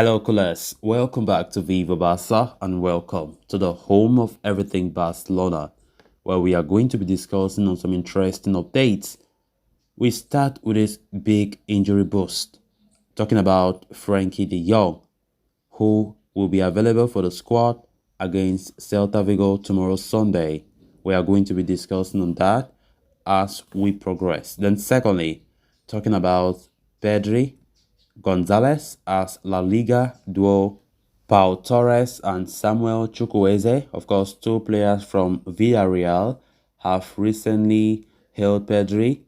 Hello, Coles. Welcome back to Viva Barca and welcome to the home of everything Barcelona, where we are going to be discussing on some interesting updates. We start with this big injury boost, talking about Frenkie de Jong, who will be available for the squad against Celta Vigo tomorrow Sunday. We are going to be discussing on that as we progress. Then secondly, talking about Pedri Gonzalez as La Liga duo Pau Torres and Samuel Chukwueze, of course, two players from Villarreal, have recently hailed Pedri,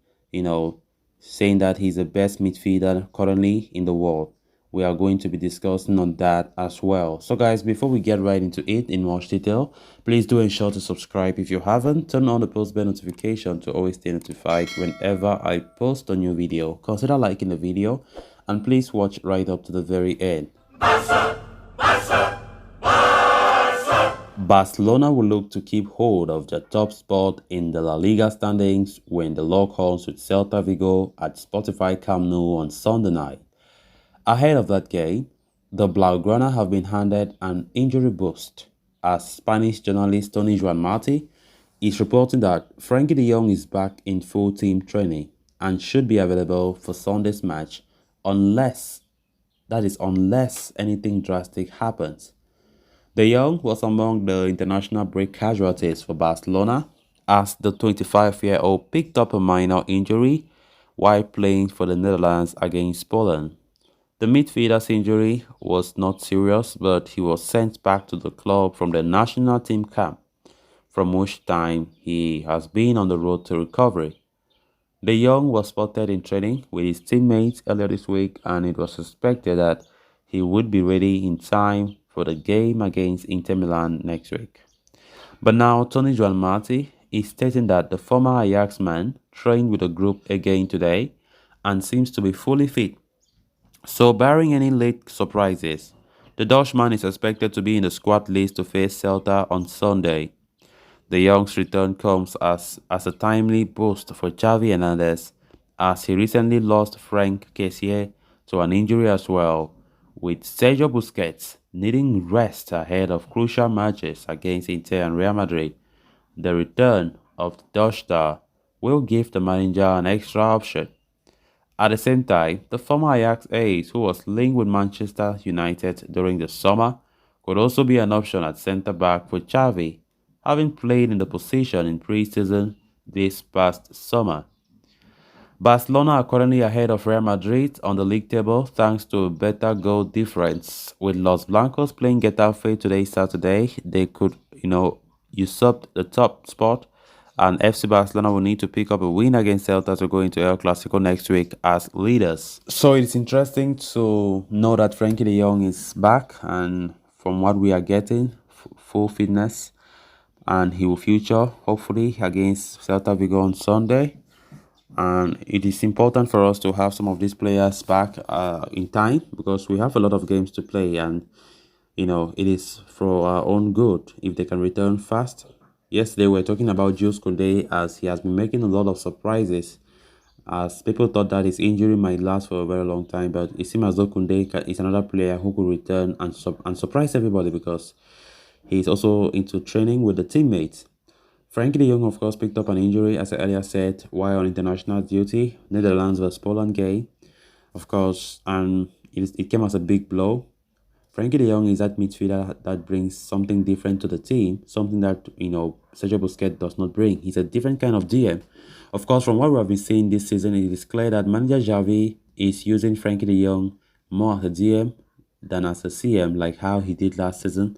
saying that he's the best midfielder currently in the world. We are going to be discussing on that as well. So guys, before we get right into it in much detail, please do ensure to subscribe if you haven't. Turn on the post bell notification to always stay notified whenever I post a new video. Consider liking the video and please watch right up to the very end. Barcelona will look to keep hold of their top spot in the La Liga standings when they lock horns with Celta Vigo at Spotify Camp Nou on Sunday night. Ahead of that game, the Blaugrana have been handed an injury boost as Spanish journalist Tony Juan Marti is reporting that Frenkie de Jong is back in full team training and should be available for Sunday's match unless anything drastic happens. De Jong was among the international break casualties for Barcelona as the 25-year-old picked up a minor injury while playing for the Netherlands against Poland. The midfielder's injury was not serious, but he was sent back to the club from the national team camp, from which time he has been on the road to recovery. De Jong was spotted in training with his teammates earlier this week, and it was suspected that he would be ready in time for the game against Inter Milan next week. But now Tony Juan Marti is stating that the former Ajax man trained with the group again today and seems to be fully fit. So barring any late surprises, the Dutchman is expected to be in the squad list to face Celta on Sunday. De Jong's return comes as a timely boost for Xavi Hernandez as he recently lost Frank Kessié to an injury as well, with Sergio Busquets needing rest ahead of crucial matches against Inter and Real Madrid. The return of the Dutch star will give the manager an extra option. At the same time, the former Ajax ace, who was linked with Manchester United during the summer, could also be an option at centre-back for Xavi, having played in the position in pre-season this past summer. Barcelona are currently ahead of Real Madrid on the league table thanks to a better goal difference. With Los Blancos playing Getafe today Saturday, they could, usurp the top spot, and FC Barcelona will need to pick up a win against Celta to go into El Clasico next week as leaders. So it's interesting to know that Frenkie de Jong is back, and from what we are getting, full fitness, and he will feature hopefully against Celta Vigo on Sunday. And it is important for us to have some of these players back in time because we have a lot of games to play, and it is for our own good if they can return fast. Yesterday we were talking about Jules Koundé as he has been making a lot of surprises, as people thought that his injury might last for a very long time, but it seems as though Koundé is another player who could return and surprise everybody because he's also into training with the teammates. Frenkie de Jong, of course, picked up an injury, as I earlier said, while on international duty. Netherlands vs Poland game, of course, and it came as a big blow. Frenkie de Jong is that midfielder that brings something different to the team, something that, Sergio Busquets does not bring. He's a different kind of DM. Of course, from what we have been seeing this season, it is clear that manager Xavi is using Frenkie de Jong more as a DM than as a CM, like how he did last season,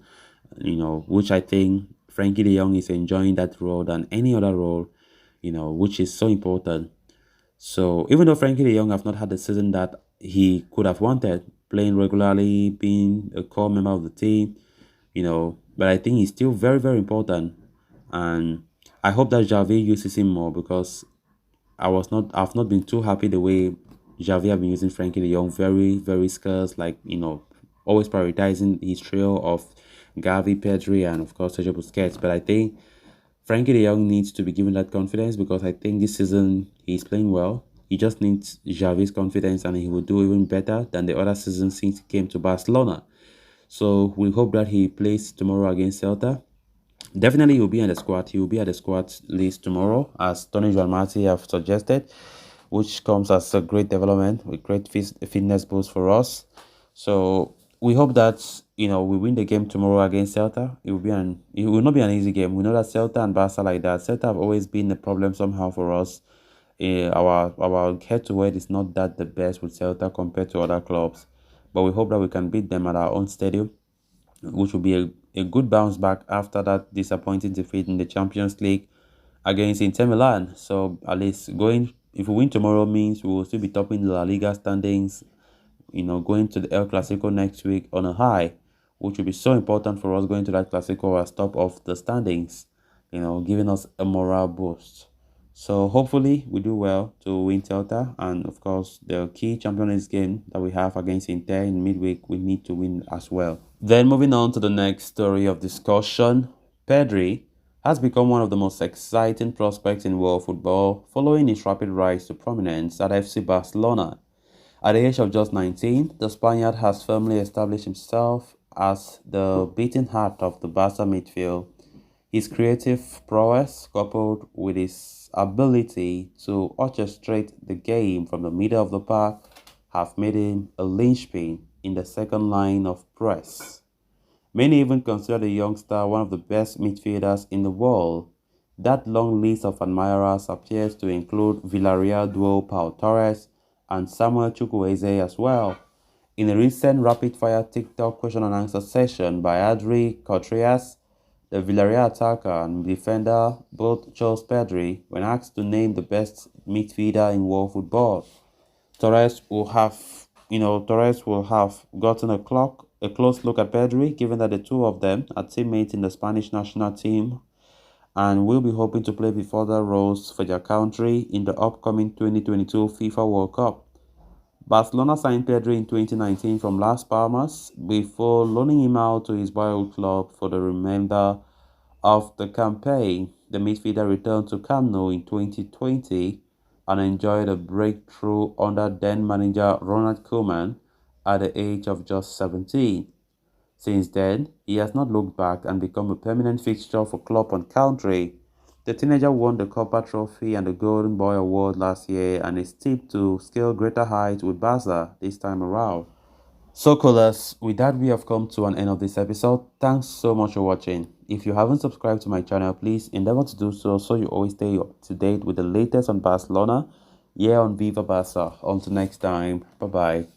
which I think Frenkie de Jong is enjoying that role than any other role, which is so important. So even though Frenkie de Jong have not had the season that he could have wanted, playing regularly, being a core member of the team, but I think he's still very, very important. And I hope that Xavi uses him more because I've not been too happy the way Xavi have been using Frenkie de Jong, very, very scarce, like, always prioritizing his trio of Gavi, Pedri, and of course Sergio Busquets. But I think Frenkie de Jong needs to be given that confidence because I think this season he's playing well. He just needs Xavi's confidence and he will do even better than the other season since he came to Barcelona. So we hope that he plays tomorrow against Celta. Definitely, he'll be in the squad. He will be at the squad list tomorrow, as Tony Juan Marti have suggested, which comes as a great development with great fitness boost for us. So we hope that we win the game tomorrow against Celta. It will not be an easy game. We know that Celta and Barca like that. Celta have always been a problem somehow for us. Our head to head is not that the best with Celta compared to other clubs, but we hope that we can beat them at our own stadium, which will be a good bounce back after that disappointing defeat in the Champions League against Inter Milan. So at least if we win tomorrow means we will still be topping the La Liga standings, going to the El Clasico next week on a high, which will be so important for us going to that Clasico as top of the standings, giving us a morale boost. So hopefully we do well to win Celta, and of course the key Champions League game that we have against Inter in midweek, we need to win as well. Then moving on to the next story of discussion, Pedri has become one of the most exciting prospects in world football following his rapid rise to prominence at FC Barcelona. At the age of just 19, the Spaniard has firmly established himself as the beating heart of the Barca midfield. His creative prowess, coupled with his ability to orchestrate the game from the middle of the park, have made him a linchpin in the second line of press. Many even consider the youngster one of the best midfielders in the world. That long list of admirers appears to include Villarreal duo Pau Torres and Samuel Chukwueze as well. In a recent rapid-fire TikTok question and answer session by Adri Cotrias, the Villarreal attacker and defender both chose Pedri when asked to name the best midfielder in world football. Torres will have gotten a close look at Pedri, given that the two of them are teammates in the Spanish national team and will be hoping to play before their roles for their country in the upcoming 2022 FIFA World Cup. Barcelona signed Pedri in 2019 from Las Palmas before loaning him out to his boyhood club for the remainder of the campaign. The midfielder returned to Camp Nou in 2020 and enjoyed a breakthrough under then manager Ronald Koeman at the age of just 17. Since then, he has not looked back and become a permanent fixture for club and country. The teenager won the Copa Trophy and the Golden Boy Award last year and is tipped to scale greater heights with Barca this time around. So callers, with that we have come to an end of this episode. Thanks so much for watching. If you haven't subscribed to my channel, please endeavor to do so you always stay up to date with the latest on Barcelona here on Viva Barca. Until next time, bye bye.